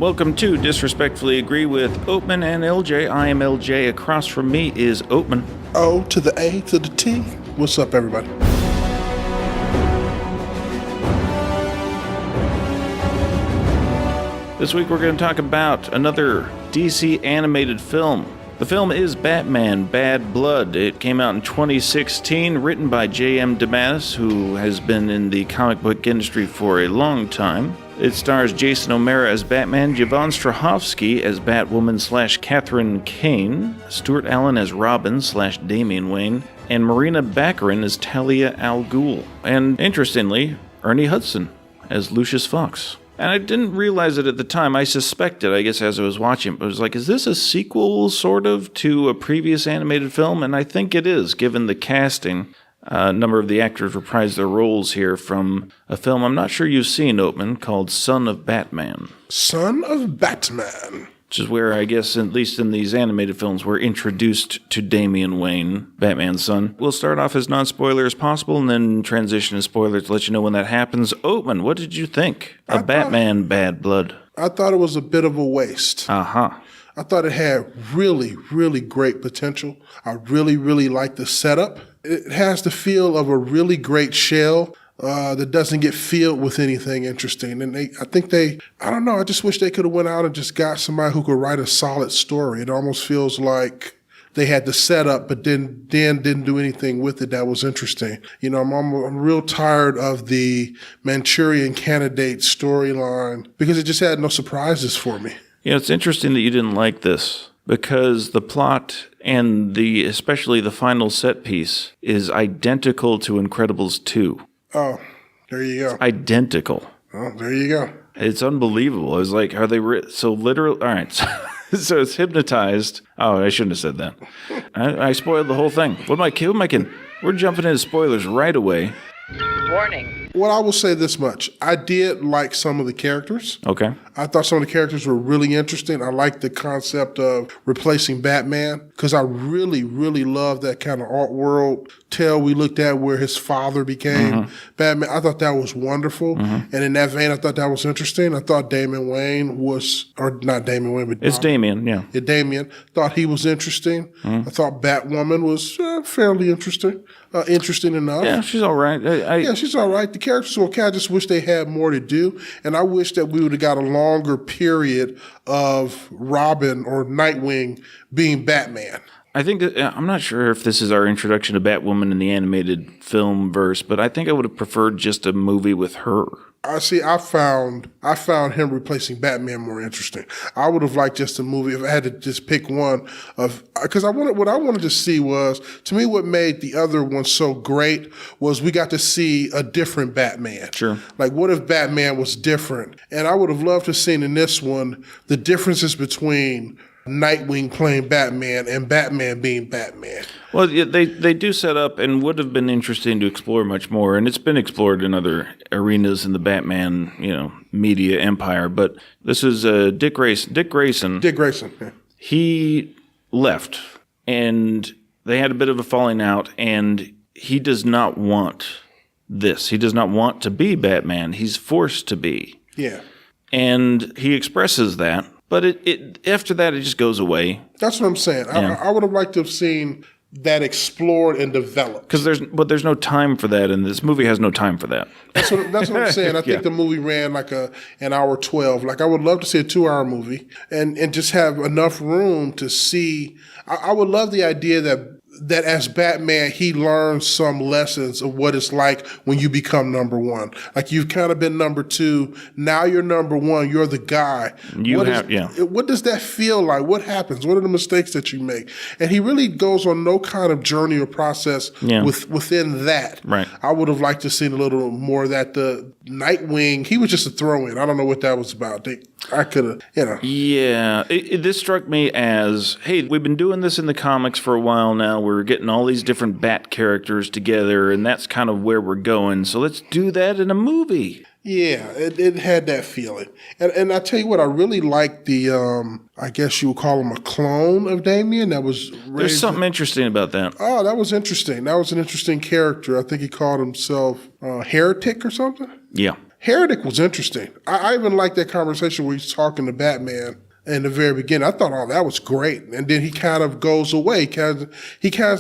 Welcome to Disrespectfully Agree with Oatman and LJ. I am LJ. Across from me is Oatman. O to the A to the T. What's up, everybody? This week we're going to talk about another DC animated film. The film is Batman Bad Blood. It came out in 2016, written by J.M. DeMatteis, who has been in the comic book industry for a long time. It stars Jason O'Mara as Batman, Yvonne Strahovski as Batwoman / Catherine Kane, Stuart Allen as Robin / Damian Wayne, and Marina Baccarin as Talia al Ghul. And interestingly, Ernie Hudson as Lucius Fox. And I didn't realize it at the time. I suspected, I guess, as I was watching it. But I was like, is this a sequel, sort of, to a previous animated film? And I think it is, given the casting. A number of the actors reprised their roles here from a film I'm not sure you've seen, Oatman, called Son of Batman. Son of Batman. Which is where, I guess, at least in these animated films, we're introduced to Damian Wayne, Batman's son. We'll start off as non-spoiler as possible and then transition to spoilers to let you know when that happens. Oatman, what did you think of Batman Bad Blood? I thought it was a bit of a waste. Uh-huh. I thought it had really, really great potential. I really, really liked the setup. It has the feel of a really great shell that doesn't get filled with anything interesting. And I just wish they could have went out and just got somebody who could write a solid story. It almost feels like they had the setup, but then didn't do anything with it that was interesting. You know, I'm real tired of the Manchurian Candidate storyline because it just had no surprises for me. Yeah, it's interesting that you didn't like this because the plot and especially the final set piece is identical to Incredibles 2. Oh, there you go. Identical. Oh, there you go. It's unbelievable. I was like, are they so literal? All right. So it's hypnotized. Oh, I shouldn't have said that. I spoiled the whole thing. What am I kidding? We're jumping into spoilers right away. Warning. Well, I will say this much. I did like some of the characters. Okay. I thought some of the characters were really interesting. I liked the concept of replacing Batman because I really, really love that kind of art world tale we looked at where his father became Batman. I thought that was wonderful. And in that vein, I thought that was interesting. I thought Damian Wayne was, or not Damian Wayne, but it's Damian, yeah. Damian. Thought he was interesting. I thought Batwoman was fairly interesting. Interesting enough. Yeah, she's all right. Yeah, she's all right. The characters were okay. I just wish they had more to do. And I wish that we would have got a longer period of Robin or Nightwing being Batman. I think that, I'm not sure if this is our introduction to Batwoman in the animated film verse, but I think I would have preferred just a movie with her. I found him replacing Batman more interesting. I would have liked just a movie if I had to just pick one of, because what I wanted to see was, to me, what made the other one so great was we got to see a different Batman. Sure. Like, what if Batman was different? And I would have loved to have seen in this one the differences between Nightwing playing Batman and Batman being Batman. Well, yeah, they do set up and would have been interesting to explore much more, and it's been explored in other arenas in the Batman, media empire. But this is Dick Grayson. Dick Grayson. Yeah. He left, and they had a bit of a falling out, and he does not want this. He does not want to be Batman. He's forced to be. Yeah. And he expresses that. But it after that, it just goes away. That's what I'm saying. Yeah. I would have liked to have seen that explored and developed. Because there's no time for that, and this movie has no time for that. That's what I'm saying. I think the movie ran like an hour 12. Like, I would love to see a 2-hour movie and just have enough room to see. I would love the idea that as Batman, he learns some lessons of what it's like when you become number one. Like, you've kind of been number two. Now you're number one. You're the guy. What does that feel like? What happens? What are the mistakes that you make? And he really goes on no kind of journey or process within that. Right. I would have liked to see a little more of that. The Nightwing, he was just a throw-in. I don't know what that was about. I could have, Yeah. This struck me as, hey, we've been doing this in the comics for a while now. We're getting all these different Bat characters together, and that's kind of where we're going. So let's do that in a movie. Yeah, it had that feeling. And I tell you what, I really liked the, I guess you would call him a clone of Damian. That was There's something interesting about that. Oh, that was interesting. That was an interesting character. I think he called himself Heretic or something. Yeah. Heretic was interesting. I even liked that conversation where he's talking to Batman in the very beginning. I thought, oh, that was great. And then he kind of goes away. He kind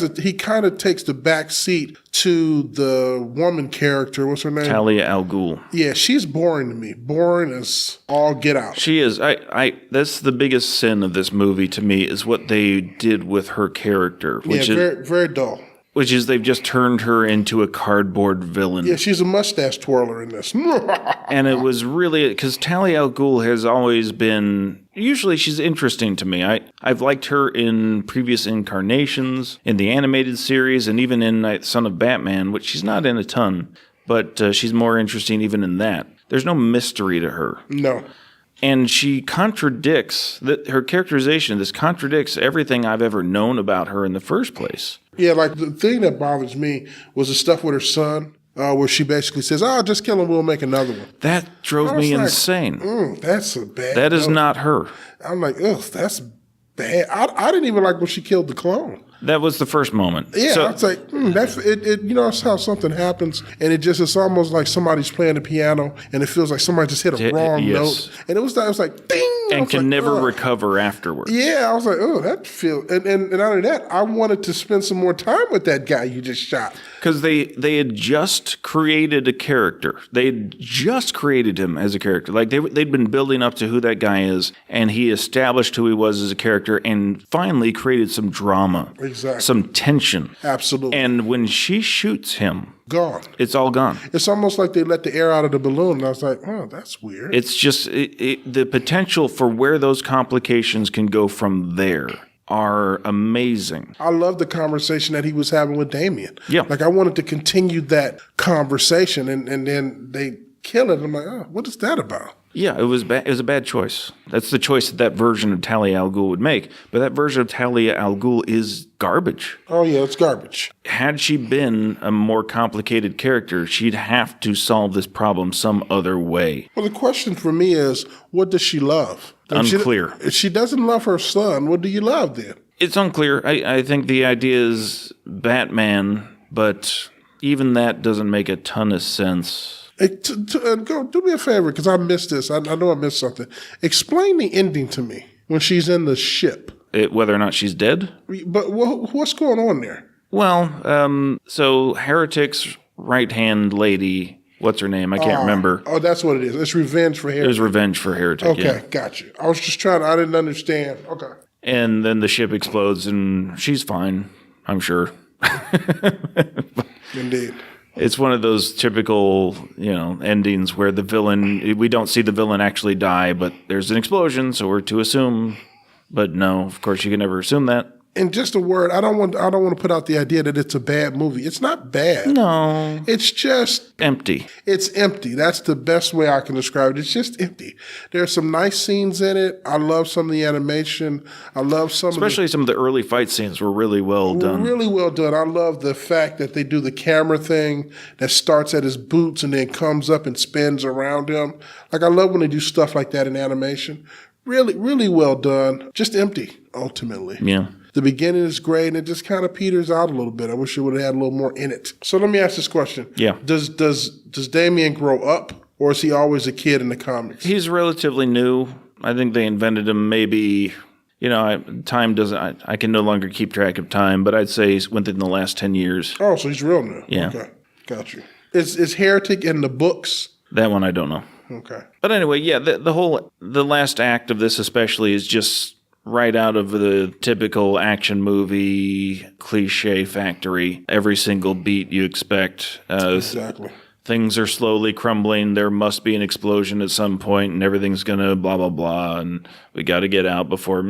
of takes the back seat to the woman character. What's her name? Talia al Ghul. Yeah, she's boring to me. Boring as all get out. She is. That's the biggest sin of this movie to me is what they did with her character, which is very, very dull. Which is they've just turned her into a cardboard villain. Yeah, she's a mustache twirler in this. And it was really, because Talia al Ghul has always been, usually she's interesting to me. I've liked her in previous incarnations, in the animated series, and even in Son of Batman, which she's not in a ton, but she's more interesting even in that. There's no mystery to her. No. And she contradicts, her characterization, this contradicts everything I've ever known about her in the first place. Yeah, like the thing that bothers me was the stuff with her son, where she basically says, "Oh, just kill him, we'll make another one." That drove me insane. That's a bad. That is not her. I'm like, ugh, that's bad. I didn't even like when she killed the clone. That was the first moment. Yeah, I was like, that's it. You know, that's how something happens, and it's almost like somebody's playing the piano, and it feels like somebody just hit a wrong note, and it was like, ding, and can never recover afterwards. Yeah, I was like, oh, that feels, and not only that, I wanted to spend some more time with that guy you just shot. Because they had just created a character. They had just created him as a character. Like they'd been building up to who that guy is, and he established who he was as a character, and finally created some drama. Exactly. Some tension. Absolutely. And when she shoots him, gone. It's all gone. It's almost like they let the air out of the balloon, and I was like, oh, that's weird. It's just the potential for where those complications can go from there are amazing. I love the conversation that he was having with Damien. Yeah. Like I wanted to continue that conversation, and then they kill it. I'm like, oh, what is that about? Yeah, it was bad. It was a bad choice. That's the choice that version of Talia al Ghul would make. But that version of Talia al Ghul is garbage. Oh, yeah, it's garbage. Had she been a more complicated character, she'd have to solve this problem some other way. Well, the question for me is, what does she love? Unclear. If she doesn't love her son, what do you love then? It's unclear. I think the idea is Batman, but even that doesn't make a ton of sense. Go do me a favor, because I missed this. I know I missed something. Explain the ending to me when she's in the ship. Whether or not she's dead? But what's going on there? Well, so Heretic's right-hand lady, what's her name? I can't remember. Oh, that's what it is. It's revenge for Heretic. It was revenge for Heretic, Okay, got you. I was just I didn't understand. Okay. And then the ship explodes, and she's fine, I'm sure. Indeed. It's one of those typical, endings where the villain, we don't see the villain actually die, but there's an explosion, so we're to assume. But no, of course, you can never assume that. And just a word, I don't want to put out the idea that it's a bad movie. It's not bad. No. It's just empty. It's empty. That's the best way I can describe it. It's just empty. There are some nice scenes in it. I love some of the animation. I love some of the early fight scenes were really well done. Really well done. I love the fact that they do the camera thing that starts at his boots and then comes up and spins around him. Like I love when they do stuff like that in animation. Really, really well done. Just empty, ultimately. Yeah. The beginning is great, and it just kind of peters out a little bit. I wish it would have had a little more in it. So let me ask this question. Yeah. Does Damien grow up, or is he always a kid in the comics? He's relatively new. I think they invented him maybe, time doesn't, I can no longer keep track of time, but I'd say he's within the last 10 years. Oh, so he's real new. Yeah. Okay, got you. Is Heretic in the books? That one I don't know. Okay. But anyway, yeah, the last act of this especially is just right out of the typical action movie cliche factory. Every single beat you expect. Exactly. Things are slowly crumbling. There must be an explosion at some point, and everything's gonna blah blah blah, and we got to get out before. And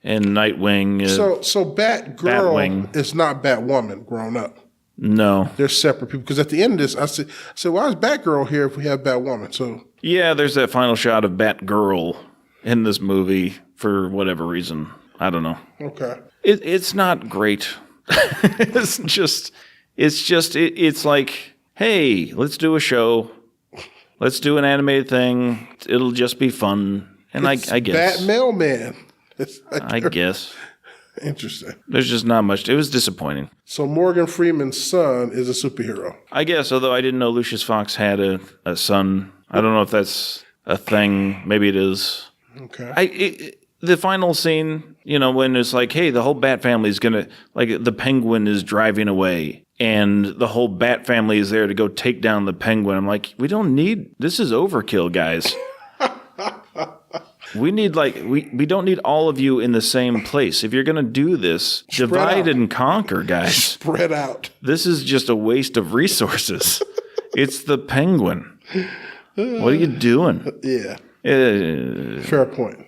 Nightwing. So Batgirl is not Batwoman grown up. No, they're separate people. Because at the end of this, I said, why is Batgirl here if we have Batwoman? So yeah, there's that final shot of Batgirl in this movie for whatever reason. I don't know. Okay, it's not great. It's like, hey, let's do a show. Let's do an animated thing. It'll just be fun. And I guess Batmailman. I guess. Interesting. There's just not much. It was disappointing. So Morgan Freeman's son is a superhero. I guess, although I didn't know Lucius Fox had a son. I don't know if that's a thing. Maybe it is. Okay. The final scene, when it's like, hey, the whole Bat family is going to, like, the Penguin is driving away, and the whole Bat family is there to go take down the Penguin. I'm like, we don't need, this is overkill, guys. We need, we don't need all of you in the same place. If you're going to do this, divide and conquer, guys. Spread out. This is just a waste of resources. It's the Penguin. What are you doing? Yeah. Fair point.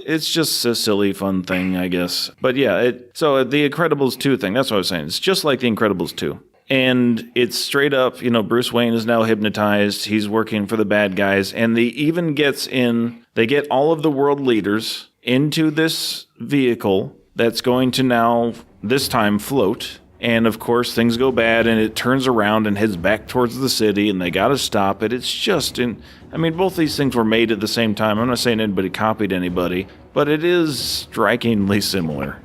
It's just a silly, fun thing, I guess. But yeah, so the Incredibles 2 thing, that's what I was saying. It's just like the Incredibles 2. And it's straight up, Bruce Wayne is now hypnotized. He's working for the bad guys. And they get all of the world leaders into this vehicle that's going to now, this time, float. And of course, things go bad, and it turns around and heads back towards the city, and they got to stop it. It's just both these things were made at the same time. I'm not saying anybody copied anybody, but it is strikingly similar.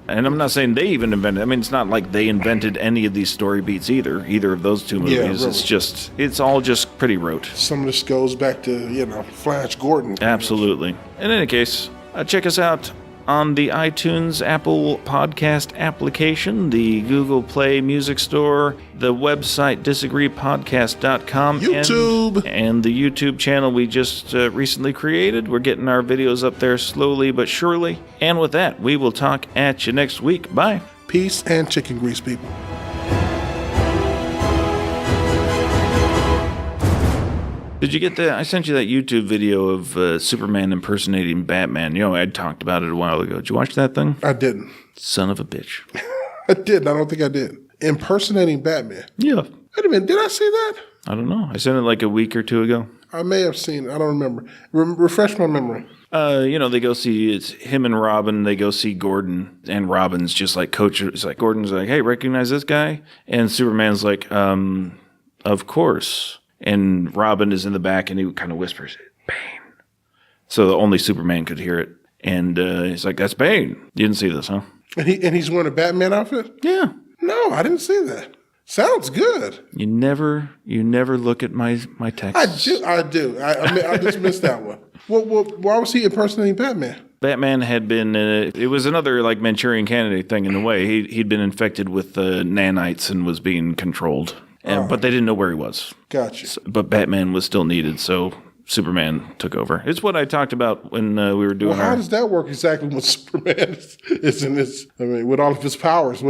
And I'm not saying they even invented. It's not like they invented any of these story beats either of those two movies. Yeah, really. It's all just pretty rote. Some of this goes back to, Flash Gordon. Absolutely. In any case, check us out on the iTunes Apple Podcast application, the Google Play Music Store, the website disagreepodcast.com, YouTube, and the YouTube channel we just recently created. We're getting our videos up there slowly but surely. And with that, we will talk at you next week. Bye. Peace and chicken grease, people. Did you get I sent you that YouTube video of Superman impersonating Batman. I talked about it a while ago. Did you watch that thing? I didn't. Son of a bitch. I didn't. I don't think I did. Impersonating Batman. Yeah. Wait a minute. Did I see that? I don't know. I sent it like a week or two ago. I may have seen it. I don't remember. Refresh my memory. They go see, it's him and Robin. They go see Gordon, and Robin's just like, Gordon's like, hey, recognize this guy? And Superman's like, of course. And Robin is in the back, and he kind of whispers, Bane. So only Superman could hear it. And he's like, that's Bane. You didn't see this, huh? And he's wearing a Batman outfit? Yeah. No, I didn't see that. Sounds good. You never look at my texts. I do. I just missed that one. Why was he impersonating Batman? Batman had been, it was another like Manchurian Candidate thing in a way. He'd been infected with nanites and was being controlled. But they didn't know where he was. Gotcha. But Batman was still needed, so Superman took over. It's what I talked about when we were doing how does that work exactly when Superman is in this? With all of his powers,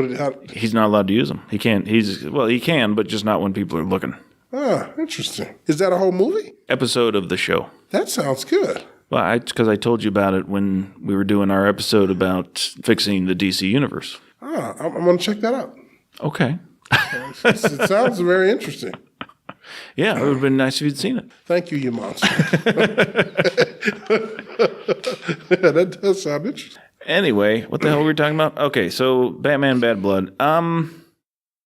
he's not allowed to use them. He can't. He can, but just not when people are looking. Ah, interesting. Is that a whole movie? Episode of the show. That sounds good. Well, because I told you about it when we were doing our episode about fixing the DC universe. I'm going to check that out. Okay. It sounds very interesting. Yeah, it would have been nice if you'd seen it. Thank you, you monster. That does sound interesting. Anyway, what the hell were we talking about? Okay, so Batman Bad Blood.